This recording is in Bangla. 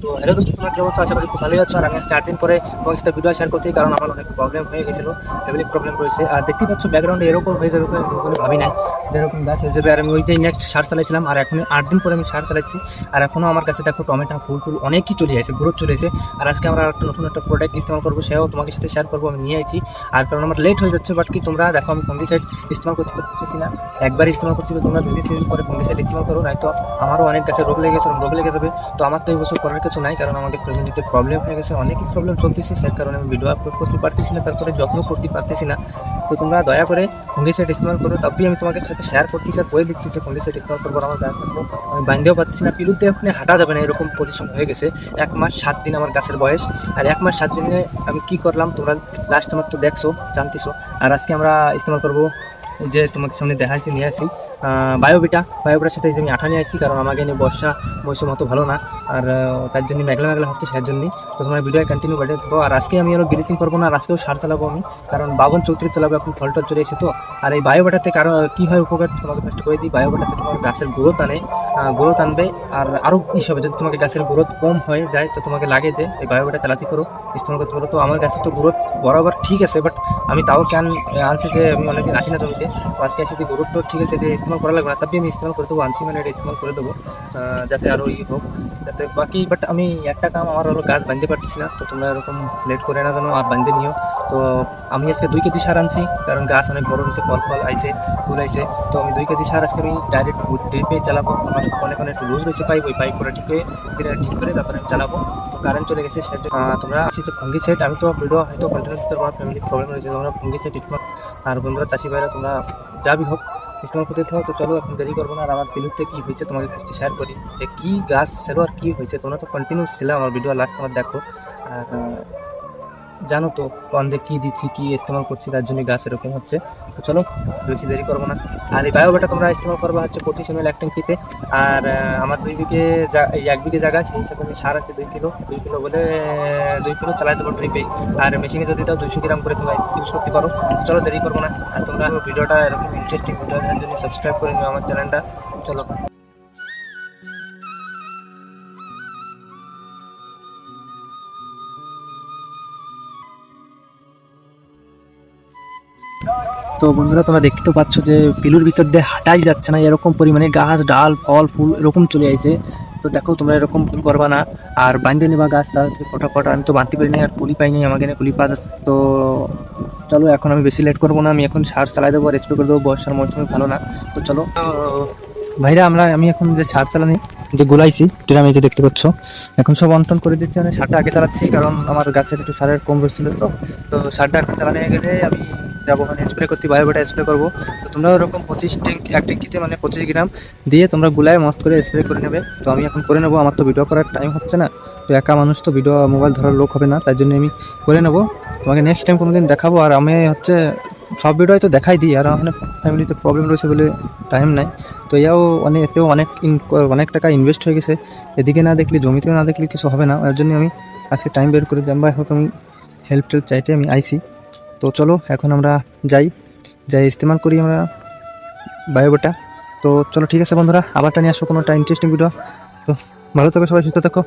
তো হ্যালো দোস্ত, তোমরা কেমন আছো? আশা করি খুব ভালোই আছো। আর আমি আজকে 8 দিন পরে তোমার সাথে ভিডিও শেয়ার করছি, কারণ আমার অনেক প্রবলেম হয়ে গেছিলো, ফ্যামিলি প্রবলেম রয়েছে। আর দেখতেই পাচ্ছ ব্যাকগ্রাউন্ডে এরকম হয়ে যাবে কোনো ভাবি নাই যেরকম গাছ হয়ে যাবে। আর আমি ওই যে নেক্সট সার চালাইছিলাম, আর এখন 8 দিন পরে আমি সার চালাইছি। আর এখনও আমার কাছে দেখো টমেটো ফুল টুল অনেকই চলে আসে, গ্রোথ চলে এসে। আর আজকে আমরা একটা নতুন একটা প্রোডাক্ট ইস্তেমাল করবো, সেও তোমাকে সাথে শেয়ার করবো। আমি নিয়ে আইছি, আর কারণ আমার লেট হয়ে যাচ্ছে। বাট কি তোমরা দেখো আমি ফাঙ্গিসাইড ইস্তেমাল করতে পারতেছি না, একবার ইস্তেমাল করছি। তো তোমরা 2 দিন 3 দিন পরে ফাঙ্গিসাইড ইস্তেমাল করো, নয়তো আমারও অনেক গাছে রোগ লেগে গেছে, রোগ লেগে যাবে। তো আমার তো এই বছর করার কিছু নাই, কারণ আমাদের ফ্যামিলিতে প্রবলেম হয়ে গেছে, অনেকই প্রবলেম চলতেছে, সেই কারণে আমি ভিডিও আপলোড করতে পারতেছি না, তারপরে যত্ন করতে পারতেছি না। তো তোমরা দয়া করে ফাঙ্গিসাইড ইস্তেমাল করো। তবেই আমি তোমাকে সাথে শেয়ার করতেছি আর বলে দিচ্ছি যে ফাঙ্গিসাইড ইস্তেমাল করবো। আমার গাছ আমি বাঁধতেও পারতেছি না, পিলুতে ওখানে হাঁটা যাবে না, এরকম পজিশন হয়ে গেছে। 1 মাস 7 দিন আমার গাছের বয়স, আর 1 মাস 7 দিনে আমি কি করলাম তোমরা লাস্ট আমার তো দেখছো, জানতেছো। আর আজকে আমরা ইস্তেমাল করবো যে তোমাকে সামনে দেখাচ্ছি, নিয়ে আসি বায়োবিটার সাথে যে আমি আঠা নিয়ে আসছি, কারণ আমাকে নিয়ে বর্ষা মৌসুম অত ভালো না। আর তার জন্য মেঘলা মেঘলা হচ্ছে, সেই জন্যই। তো তোমার ভিডিও কন্টিনিউ বাড়িয়ে দেবো। আর আজকে আমি আরও গ্রিসিং করবো না, আর আজকেও সার চালাবো আমি, কারণ 52-34 চালাবো, এখন ফল টল চলে এসে। তো আর এই বায়োবিটাতে কারণ কী হয় উপকার তোমাকে ফার্স্ট করে দিই। বায়োবিটাতে তোমার গাছের গ্রোথ গ্রোথ আনবে। আর আরও ইস হবে, যদি তোমাকে গাছের গ্রোথ কম হয়ে যায়, তো তোমাকে লাগে যে এই বায়োবিটা চালাতে করো, ইস্তেমাল করতে পারো। তো আমার গাছের তো গ্রোথ বরাবর ঠিক আছে, বাট আমি তাও কেন আনছি যে আমি অনেকদিন আসি না জমিতে। তো আজকে এসে গ্রোথ তো ঠিক আছে, এটা ইস্তেমাল করা লাগবে না, তবে আমি ইস্তেমাল করে দেবো, আনছি মানে এটা ইস্তেমাল করে দেবো, যাতে আরও হোক, যাতে বাকি। বাট আমি একটা কাম আমার হলো, গাছ বাঁধতে পারতেছি না। তো তোমরা এরকম লেট করে না জানো, আর বাঁধতে নিও। তো আমি আজকে 2 কেজি সার আনছি, কারণ গাছ অনেক বড় হয়েছে, ফল আইছে, ফুল আইছে। তো আমি 2 কেজি সার আজকে আমি ডাইরেক্ট ড্রিপে চালাবো। আমার অনেক একটু লুজ রয়েছে পাইপ, ওই পাইপ করে ঠিক করে তারপরে আমি চালাবো। তো কারেন্ট চলে গেছে, তোমরা আসি যে ফাঙ্গিসাইড, আমি তো ভিডিও হয়তো কন্টিনিউ করতে পারবো, ফ্যামিলি প্রবলেম রয়েছে, তোমরা ফাঙ্গিসাইড ইস্তেমাল। আর বন্ধুরা চাষি ভাইরা তোমরা যাবি হোক ইস্তেমাল করতে থাকো। তো চলো এখন দেরি করবো না, আর আমার ফিলিপটা কী হয়েছে তোমাকে ফার্স্টে শেয়ার করি, যে কী গাছ ছিল আর কী হয়েছে। তোমরা তো কন্টিনিউ ছিল আমার ভিডিও লাস্ট তোমার দেখো। আর জানো তো কন্দে কী দিচ্ছি, কী ইস্তেমাল করছি, তার জন্য গাছ এরকম হচ্ছে। তো চলো বেশি দেরি করবো না। আর এই বায়োবিটা তোমরা ইস্তেমাল করবো হচ্ছে 25 ml 1 ট্যাঙ্কিতে। আর আমার 2 বিঘে 1 বিঘে জায়গা, সেই হিসাবে আমি সার আছে 2 কিলো, 2 কিলো বলে 2 কিলো চালাই দেবো ট্রিপে। আর মেশিনে যদি দাও 200 গ্রাম করে তোমরা ইউজ করতে পারো। চলো দেরি করবো না, আর তোমরা ভিডিওটা এরকম ইন্টারেস্টিং ভিডিও দেখার জন্য সাবস্ক্রাইব করে নিও আমার চ্যানেলটা। চলো। তো বন্ধুরা তোমরা দেখতে তো পাচ্ছ যে পিলুর ভিতর দিয়ে হাঁটাই যাচ্ছে না, এরকম পরিমাণে গাছ ডাল ফল ফুল এরকম চলে আসে। তো দেখো তোমরা এরকম ভুল করবা না, আর বাঁধতে নেবা গাছ তাড়াতাড়ি ফটাফট। আমি তো বাঁধতে পারি না, আর কুলি পাই নাই, আমাকে কুলি পাওয়া যাচ্ছে। তো চলো এখন আমি বেশি লেট করবো না, আমি এখন সার চালাই দেবো, স্প্রে করে দেবো, বর্ষার মৌসুমে ভালো না। তো চলো ভাইরা, আমি এখন যে সার চালানি যে গুলাইছি আমি যে দেখতে পাচ্ছ, এখন সব অন্টন করে দিচ্ছি। মানে সারটা আগে চালাচ্ছি, কারণ আমার গাছের একটু সারের কম রয়েছিল। তো সারটা এখন চালানো হয়ে গেলে আমি যাবো ওখানে স্প্রে করতে, বায়োবিটা স্প্রে করবো। তো তোমরা ওরকম 1 ট্যাঙ্কিতে মানে 25 গ্রাম দিয়ে তোমরা গুলায় মস্ত করে স্প্রে করে নেবে। তো আমি এখন করে নেবো, আমার তো ভিডিও করার টাইম হচ্ছে না। তো একা মানুষ তো ভিডিও মোবাইল ধরার লোক হবে না, তাই জন্য আমি করে নেবো। তোমাকে নেক্সট টাইম কোনোদিন দেখাবো। আর আমি হচ্ছে সব ভিডিও তো দেখাই দিই, আর আমার ফ্যামিলিতে প্রবলেম রয়েছে বলে টাইম নাই। তো এতেও অনেক টাকা ইনভেস্ট হয়ে গেছে, এদিকে না দেখলে জমিতেও না দেখলে কিছু হবে না। এর জন্য আমি আজকে টাইম বের করে দিলাম, বা এখন আমি হেল্প চাইতে আমি আইসি। তো চলো এখন আমরা যাই ইস্তেমাল করি আমরা বায়োবিটা। তো চলো ঠিক আছে বন্ধুরা, আবারটা নিয়ে আসবো কোনো একটা ইন্টারেস্টিং ভিডিও। তো ভালো থাকো সবাই, সুস্থ থাকো।